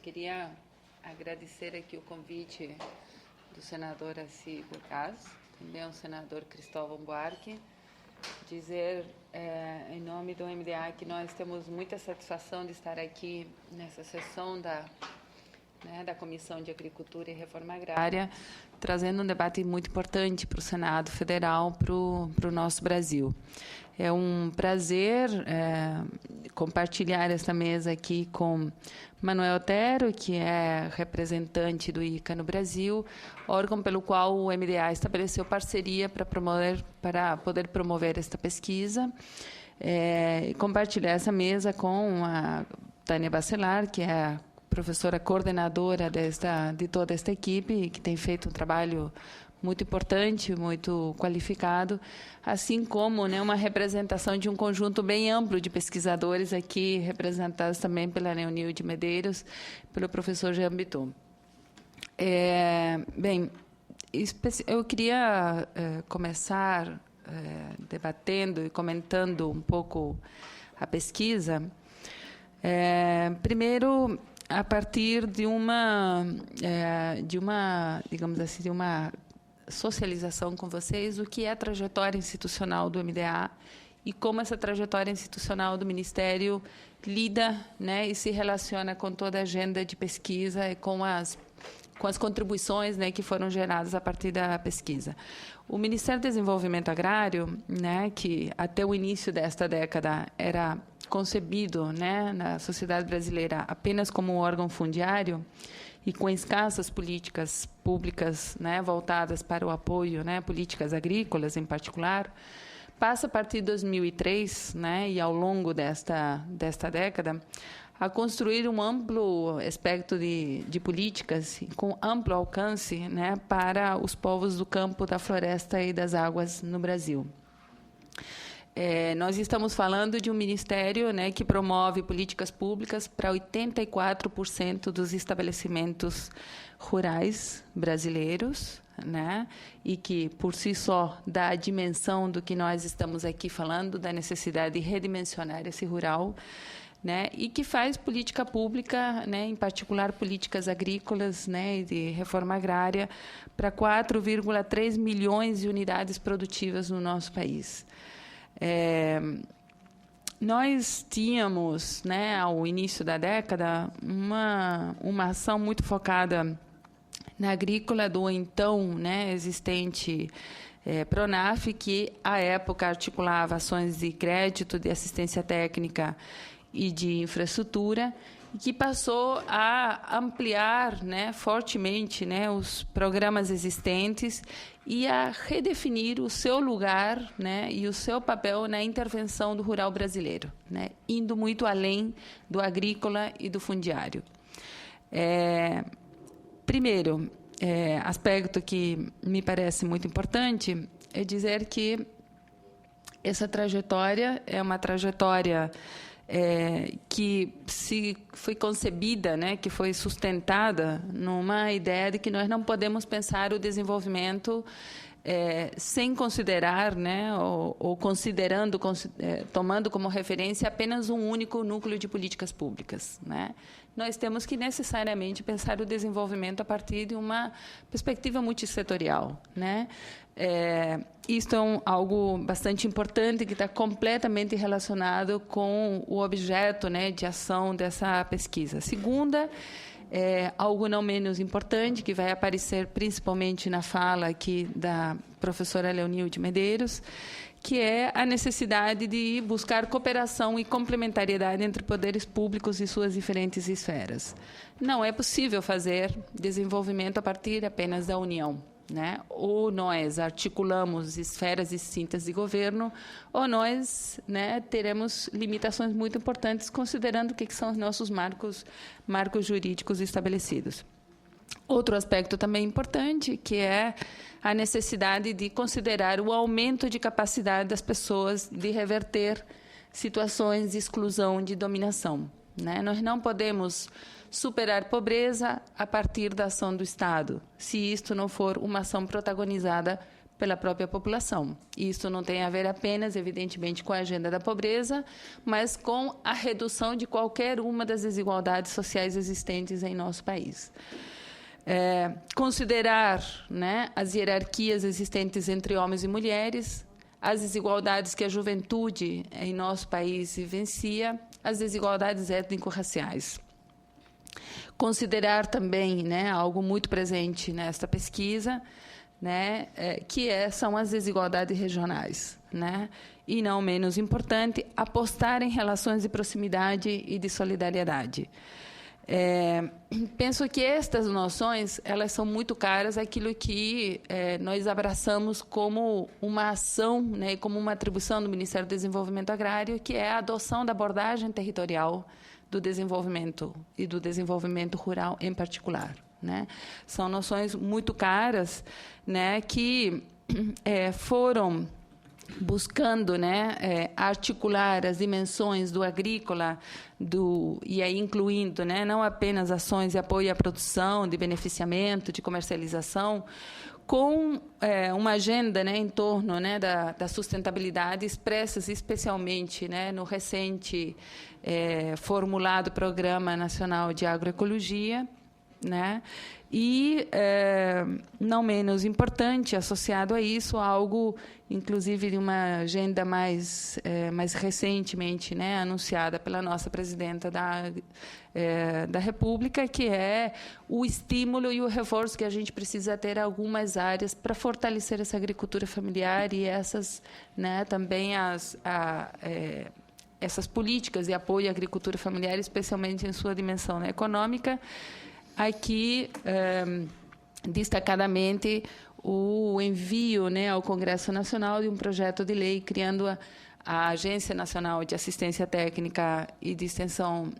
queria agradecer aqui o convite do senador Assis Burgaz, também o senador Cristóvão Buarque, dizer em nome do MDA que nós temos muita satisfação de estar aqui nessa sessão da Comissão de Agricultura e Reforma Agrária, trazendo um debate muito importante para o Senado Federal, para o nosso Brasil. É um prazer compartilhar essa mesa aqui com Manuel Otero, que é representante do ICA no Brasil, órgão pelo qual o MDA estabeleceu parceria para poder promover esta pesquisa, e compartilhar essa mesa com a Tânia Bacelar, que é a professora coordenadora de toda esta equipe, que tem feito um trabalho muito importante, muito qualificado, assim como uma representação de um conjunto bem amplo de pesquisadores aqui, representados também pela Neunilde Medeiros, pelo professor Jean Bitton. Bem, eu queria começar debatendo e comentando um pouco a pesquisa. Primeiro, a partir de uma, digamos assim, de uma socialização com vocês o que é a trajetória institucional do MDA e como essa trajetória institucional do Ministério lida, e se relaciona com toda a agenda de pesquisa e com as contribuições, que foram geradas a partir da pesquisa. O Ministério do Desenvolvimento Agrário, que até o início desta década era concebido, na sociedade brasileira apenas como um órgão fundiário e com escassas políticas públicas, voltadas para o apoio, políticas agrícolas em particular, passa a partir de 2003, e ao longo desta década, a construir um amplo espectro de políticas com amplo alcance, para os povos do campo, da floresta e das águas no Brasil. Nós estamos falando de um ministério que promove políticas públicas para 84% dos estabelecimentos rurais brasileiros, e que, por si só, dá a dimensão do que nós estamos aqui falando, da necessidade de redimensionar esse rural, e que faz política pública, em particular políticas agrícolas, e de reforma agrária, para 4,3 milhões de unidades produtivas no nosso país. Nós tínhamos, ao início da década, uma ação muito focada na agrícola do então existente Pronaf, que, à época, articulava ações de crédito, de assistência técnica e de infraestrutura, e que passou a ampliar fortemente os programas existentes e a redefinir o seu lugar e o seu papel na intervenção do rural brasileiro, indo muito além do agrícola e do fundiário. Primeiro, aspecto que me parece muito importante é dizer que essa trajetória é uma trajetória que foi concebida, que foi sustentada numa ideia de que nós não podemos pensar o desenvolvimento sem considerar, ou considerando, tomando como referência apenas um único núcleo de políticas públicas, Nós temos que necessariamente pensar o desenvolvimento a partir de uma perspectiva multissetorial, Isto é algo bastante importante que está completamente relacionado com o objeto, de ação dessa pesquisa. Segunda, algo não menos importante, que vai aparecer principalmente na fala aqui da professora Leonilde Medeiros, que é a necessidade de buscar cooperação e complementariedade entre poderes públicos e suas diferentes esferas. Não é possível fazer desenvolvimento a partir apenas da União, Ou nós articulamos esferas distintas de governo, ou nós teremos limitações muito importantes, considerando o que são os nossos marcos jurídicos estabelecidos. Outro aspecto também importante, que é a necessidade de considerar o aumento de capacidade das pessoas de reverter situações de exclusão, de dominação. Nós não podemos superar pobreza a partir da ação do Estado, se isto não for uma ação protagonizada pela própria população. Isso não tem a ver apenas, evidentemente, com a agenda da pobreza, mas com a redução de qualquer uma das desigualdades sociais existentes em nosso país. Considerar, né, as hierarquias existentes entre homens e mulheres, as desigualdades que a juventude em nosso país vivencia, as desigualdades étnico-raciais. Considerar também, né, algo muito presente nesta pesquisa, né, são as desigualdades regionais, né, e não menos importante, apostar em relações de proximidade e de solidariedade. Penso que estas noções, elas são muito caras àquilo que nós abraçamos como uma ação, né, como uma atribuição do Ministério do Desenvolvimento Agrário, que é a adoção da abordagem territorial do desenvolvimento e do desenvolvimento rural em particular, né? São noções muito caras, né, que foram buscando, né, articular as dimensões do agrícola, e aí incluindo, né, não apenas ações de apoio à produção, de beneficiamento, de comercialização, com uma agenda, né, em torno, né, da sustentabilidade, expressas especialmente, né, no recente formulado Programa Nacional de Agroecologia, né, e, não menos importante, associado a isso, algo, inclusive, de uma agenda mais recentemente, né, anunciada pela nossa presidenta da República, que é o estímulo e o reforço que a gente precisa ter em algumas áreas para fortalecer essa agricultura familiar e essas, né, também essas políticas de apoio à agricultura familiar, especialmente em sua dimensão, né, econômica. Aqui, destacadamente, o envio, né, ao Congresso Nacional de um projeto de lei criando a Agência Nacional de Assistência Técnica e de Extensão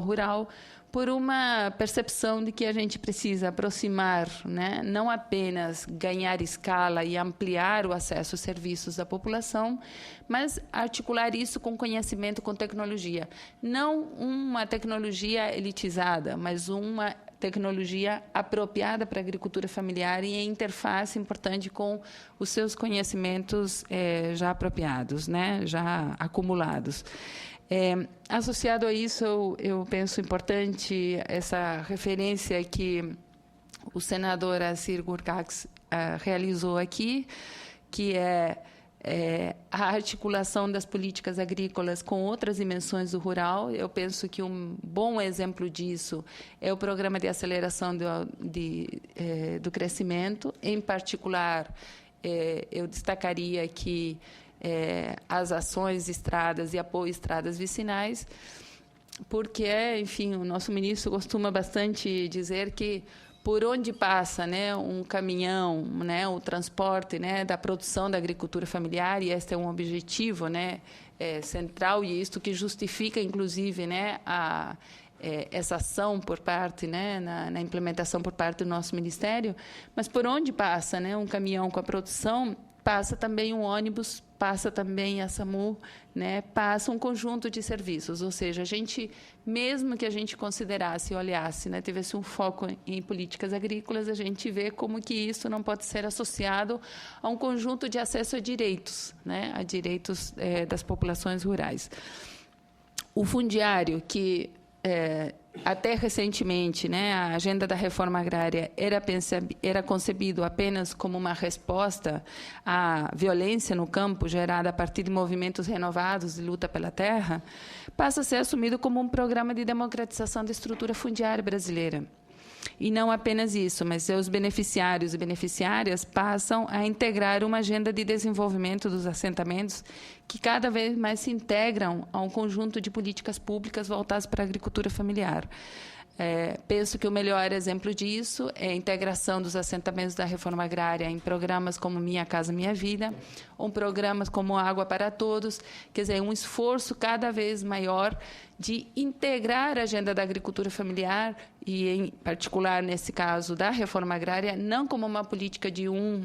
Rural, por uma percepção de que a gente precisa aproximar, né, não apenas ganhar escala e ampliar o acesso aos serviços da população, mas articular isso com conhecimento, com tecnologia. Não uma tecnologia elitizada, mas uma tecnologia apropriada para a agricultura familiar e em interface importante com os seus conhecimentos já apropriados, né, já acumulados. Associado a isso, eu penso importante essa referência que o senador Assir Gurgax realizou aqui, que é a articulação das políticas agrícolas com outras dimensões do rural. Eu penso que um bom exemplo disso é o Programa de Aceleração do Crescimento. Em particular, eu destacaria que as ações de estradas e apoio a estradas vicinais, porque, enfim, o nosso ministro costuma bastante dizer que por onde passa, né, um caminhão, né, o transporte, né, da produção da agricultura familiar, e este é um objetivo, né, central, e isto que justifica, inclusive, né, essa ação por parte, né, na implementação por parte do nosso ministério, mas por onde passa, né, um caminhão com a produção, passa também um ônibus, passa também a SAMU, né, passa um conjunto de serviços, ou seja, a gente, mesmo que a gente considerasse, olhasse, né, tivesse um foco em políticas agrícolas, a gente vê como que isso não pode ser associado a um conjunto de acesso a direitos, né, a direitos das populações rurais. O fundiário, que até recentemente, né, a agenda da reforma agrária era concebido apenas como uma resposta à violência no campo gerada a partir de movimentos renovados de luta pela terra, passa a ser assumido como um programa de democratização da estrutura fundiária brasileira. E não apenas isso, mas seus beneficiários e beneficiárias passam a integrar uma agenda de desenvolvimento dos assentamentos que cada vez mais se integram a um conjunto de políticas públicas voltadas para a agricultura familiar. Penso que o melhor exemplo disso é a integração dos assentamentos da reforma agrária em programas como Minha Casa Minha Vida, ou programas como Água para Todos, quer dizer, um esforço cada vez maior de integrar a agenda da agricultura familiar, e, em particular, nesse caso, da reforma agrária, não como uma política de um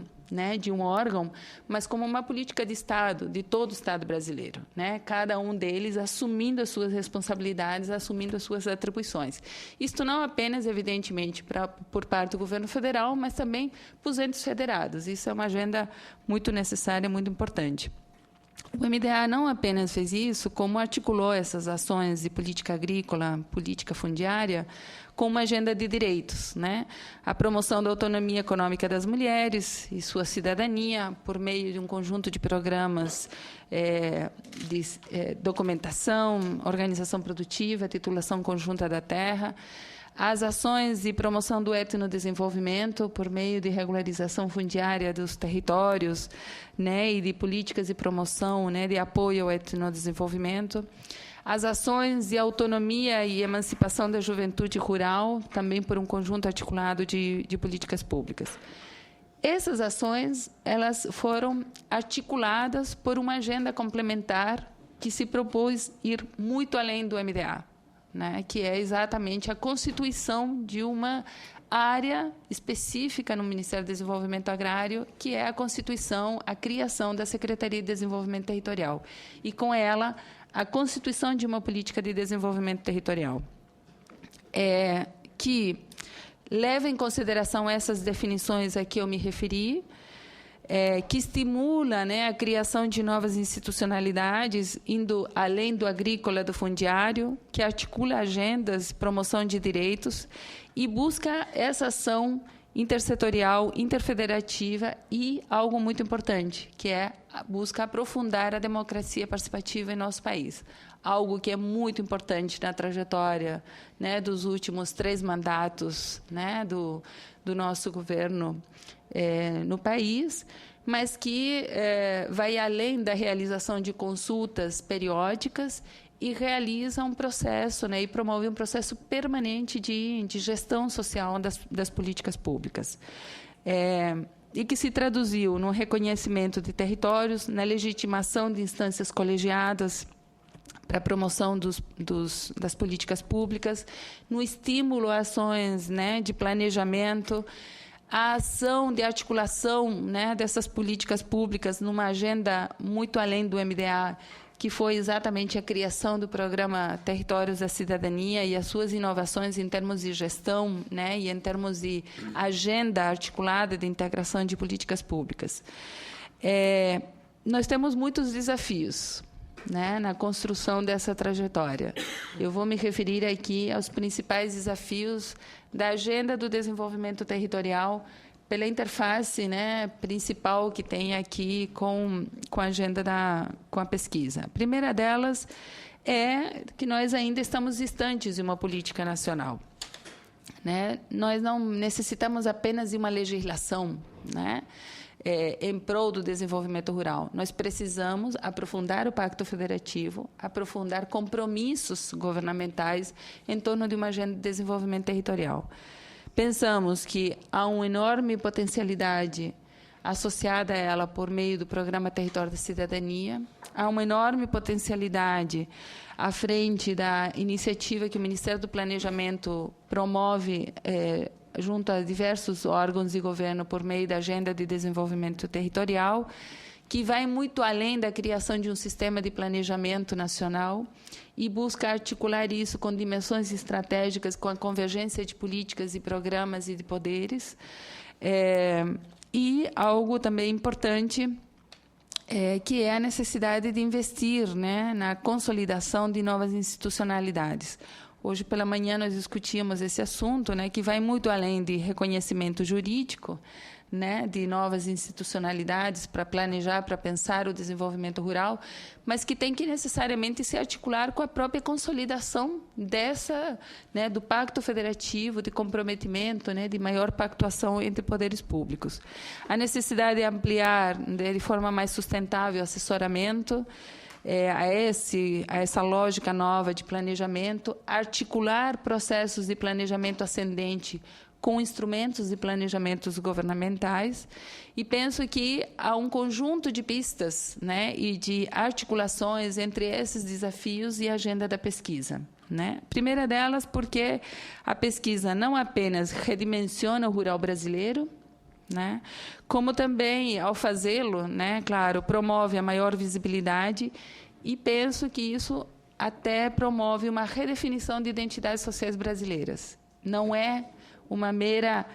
órgão, mas como uma política de Estado, de todo o Estado brasileiro, né? Cada um deles assumindo as suas responsabilidades, assumindo as suas atribuições. Isto não apenas, evidentemente, por parte do governo federal, mas também para os entes federados. Isso é uma agenda muito necessária, muito importante. O MDA não apenas fez isso, como articulou essas ações de política agrícola, política fundiária, com uma agenda de direitos, né? A promoção da autonomia econômica das mulheres e sua cidadania por meio de um conjunto de programas de documentação, organização produtiva, titulação conjunta da terra, as ações de promoção do etnodesenvolvimento por meio de regularização fundiária dos territórios, né, e de políticas de promoção, né, de apoio ao etnodesenvolvimento, as ações de autonomia e emancipação da juventude rural, também por um conjunto articulado de políticas públicas. Essas ações elas foram articuladas por uma agenda complementar que se propôs ir muito além do MDA, né, que é exatamente a constituição de uma área específica no Ministério do Desenvolvimento Agrário, que é a constituição, a criação da Secretaria de Desenvolvimento Territorial. E, com ela, a constituição de uma política de desenvolvimento territorial, que leva em consideração essas definições a que eu me referi, que estimula, né, a criação de novas institucionalidades, indo além do agrícola, do fundiário, que articula agendas de promoção de direitos e busca essa ação intersetorial, interfederativa e algo muito importante, que é busca aprofundar a democracia participativa em nosso país. Algo que é muito importante na trajetória, né, dos últimos 3 mandatos, né, do nosso governo no país, mas que vai além da realização de consultas periódicas e realiza um processo, né, e promove um processo permanente de gestão social das políticas públicas. E que se traduziu no reconhecimento de territórios, na legitimação de instâncias colegiadas para a promoção das políticas públicas, no estímulo a ações, né, de planejamento, a ação de articulação, né, dessas políticas públicas numa agenda muito além do MDA, que foi exatamente a criação do programa Territórios da Cidadania e as suas inovações em termos de gestão, né, e em termos de agenda articulada de integração de políticas públicas. Nós temos muitos desafios, né, na construção dessa trajetória. Eu vou me referir aqui aos principais desafios da agenda do desenvolvimento territorial pela interface, né, principal que tem aqui com a agenda com a pesquisa. A primeira delas é que nós ainda estamos distantes de uma política nacional, né? Nós não necessitamos apenas de uma legislação, né, em prol do desenvolvimento rural. Nós precisamos aprofundar o Pacto Federativo, aprofundar compromissos governamentais em torno de uma agenda de desenvolvimento territorial. Pensamos que há uma enorme potencialidade associada a ela por meio do Programa Território da Cidadania, há uma enorme potencialidade à frente da iniciativa que o Ministério do Planejamento promove junto a diversos órgãos de governo por meio da Agenda de Desenvolvimento Territorial, que vai muito além da criação de um sistema de planejamento nacional e busca articular isso com dimensões estratégicas, com a convergência de políticas e programas e de poderes. E algo também importante, que é a necessidade de investir, né, na consolidação de novas institucionalidades. Hoje pela manhã nós discutimos esse assunto, né, que vai muito além de reconhecimento jurídico, né, de novas institucionalidades para planejar, para pensar o desenvolvimento rural, mas que tem que necessariamente se articular com a própria consolidação né, do Pacto Federativo, de comprometimento, né, de maior pactuação entre poderes públicos. A necessidade de ampliar, de forma mais sustentável, o assessoramento a essa lógica nova de planejamento, articular processos de planejamento ascendente com instrumentos e planejamentos governamentais, e penso que há um conjunto de pistas, né, e de articulações entre esses desafios e a agenda da pesquisa. Né? Primeira delas, porque a pesquisa não apenas redimensiona o rural brasileiro, né, como também, ao fazê-lo, né, claro, promove a maior visibilidade, e penso que isso até promove uma redefinição de identidades sociais brasileiras. Não é uma mera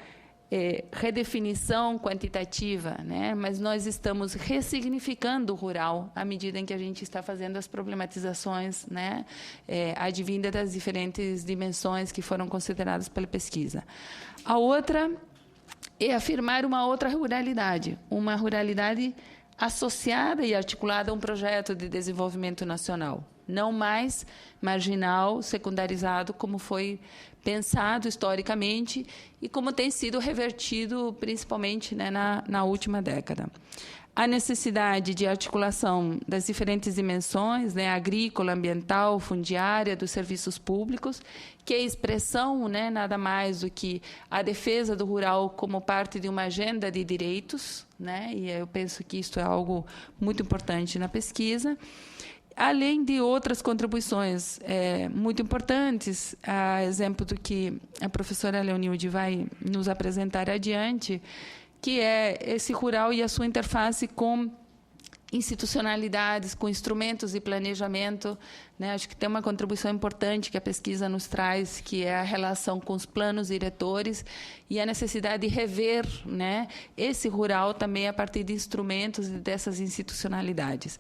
redefinição quantitativa, né? Mas nós estamos ressignificando o rural à medida em que a gente está fazendo as problematizações, né? Advinda das diferentes dimensões que foram consideradas pela pesquisa. A outra é afirmar uma outra ruralidade, uma ruralidade associada e articulada a um projeto de desenvolvimento nacional, não mais marginal, secundarizado, como foi pensado historicamente e como tem sido revertido, principalmente, né, na última década. A necessidade de articulação das diferentes dimensões, né, agrícola, ambiental, fundiária, dos serviços públicos, que é expressão, né, nada mais do que a defesa do rural como parte de uma agenda de direitos, né, e eu penso que isso é algo muito importante na pesquisa, além de outras contribuições muito importantes, a exemplo do que a professora Leonilde vai nos apresentar adiante, que é esse rural e a sua interface com institucionalidades, com instrumentos de planejamento, né? Acho que tem uma contribuição importante que a pesquisa nos traz, que é a relação com os planos diretores e a necessidade de rever, né, esse rural também a partir de instrumentos e dessas institucionalidades.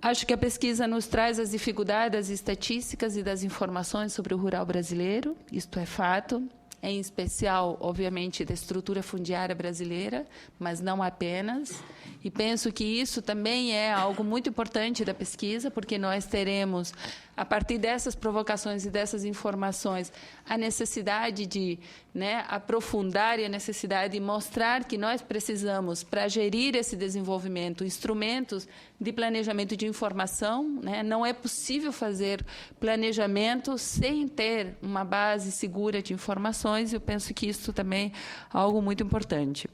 Acho que a pesquisa nos traz as dificuldades das estatísticas e das informações sobre o rural brasileiro, isto é fato, em especial, obviamente, da estrutura fundiária brasileira, mas não apenas. E penso que isso também é algo muito importante da pesquisa, porque nós teremos, a partir dessas provocações e dessas informações, a necessidade de, né, aprofundar e a necessidade de mostrar que nós precisamos, para gerir esse desenvolvimento, instrumentos de planejamento de informação, né? Não é possível fazer planejamento sem ter uma base segura de informações, e eu penso que isso também é algo muito importante.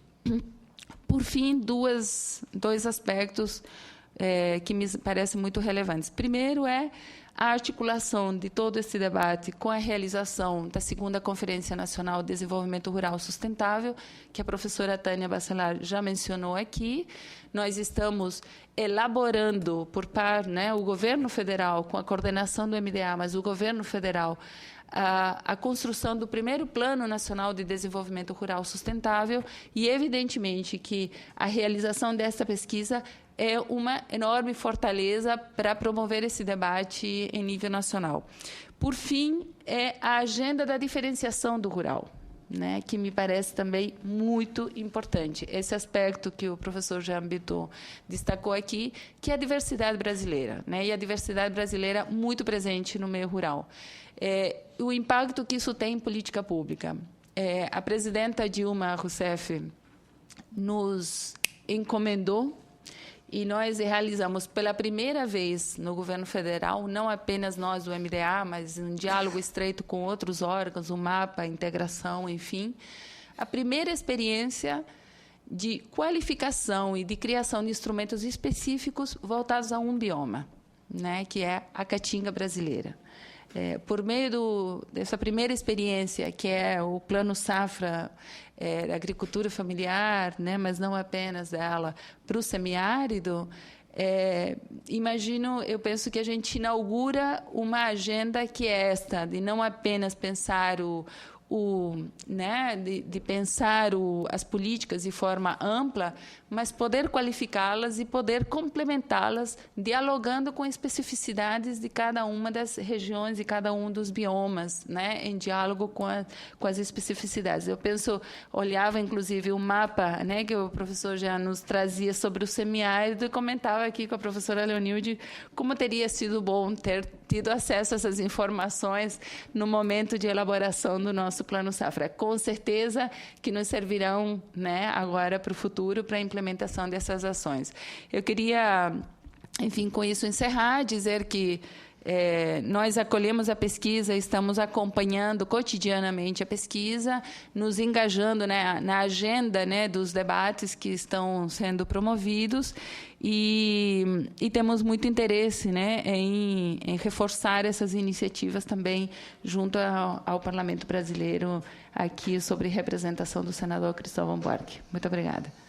Por fim, dois aspectos que me parecem muito relevantes. Primeiro é a articulação de todo esse debate com a realização da segunda Conferência Nacional de Desenvolvimento Rural Sustentável, que a professora Tânia Bacelar já mencionou aqui. Nós estamos elaborando, por par, né, o governo federal, com a coordenação do MDA, mas o governo federal, a construção do primeiro Plano Nacional de Desenvolvimento Rural Sustentável, e, evidentemente, que a realização dessa pesquisa é uma enorme fortaleza para promover esse debate em nível nacional. Por fim, é a agenda da diferenciação do rural, né, que me parece também muito importante. Esse aspecto que o professor Jean Bitton destacou aqui, que é a diversidade brasileira, né, e a diversidade brasileira muito presente no meio rural. O impacto que isso tem em política pública. A presidenta Dilma Rousseff nos encomendou, e nós realizamos pela primeira vez no governo federal, não apenas nós do MDA, mas em diálogo estreito com outros órgãos, o MAPA, a integração, enfim, a primeira experiência de qualificação e de criação de instrumentos específicos voltados a um bioma, né, que é a caatinga brasileira. Por meio dessa primeira experiência, que é o Plano Safra, agricultura familiar, né, mas não apenas dela, para o semiárido, eu penso que a gente inaugura uma agenda que é esta, de não apenas pensar de pensar as políticas de forma ampla, mas poder qualificá-las e poder complementá-las, dialogando com especificidades de cada uma das regiões e cada um dos biomas, né, em diálogo com as especificidades. Eu olhava inclusive o mapa, né, que o professor já nos trazia sobre o semiárido, e comentava aqui com a professora Leonilde como teria sido bom ter tido acesso a essas informações no momento de elaboração do nosso Plano Safra. Com certeza que nos servirão, né, agora para o futuro, para a implementação dessas ações. Eu queria, enfim, com isso encerrar, dizer que nós acolhemos a pesquisa, estamos acompanhando cotidianamente a pesquisa, nos engajando, né, na agenda, né, dos debates que estão sendo promovidos e temos muito interesse, né, em reforçar essas iniciativas também junto ao Parlamento Brasileiro aqui sobre representação do senador Cristóvão Buarque. Muito obrigada.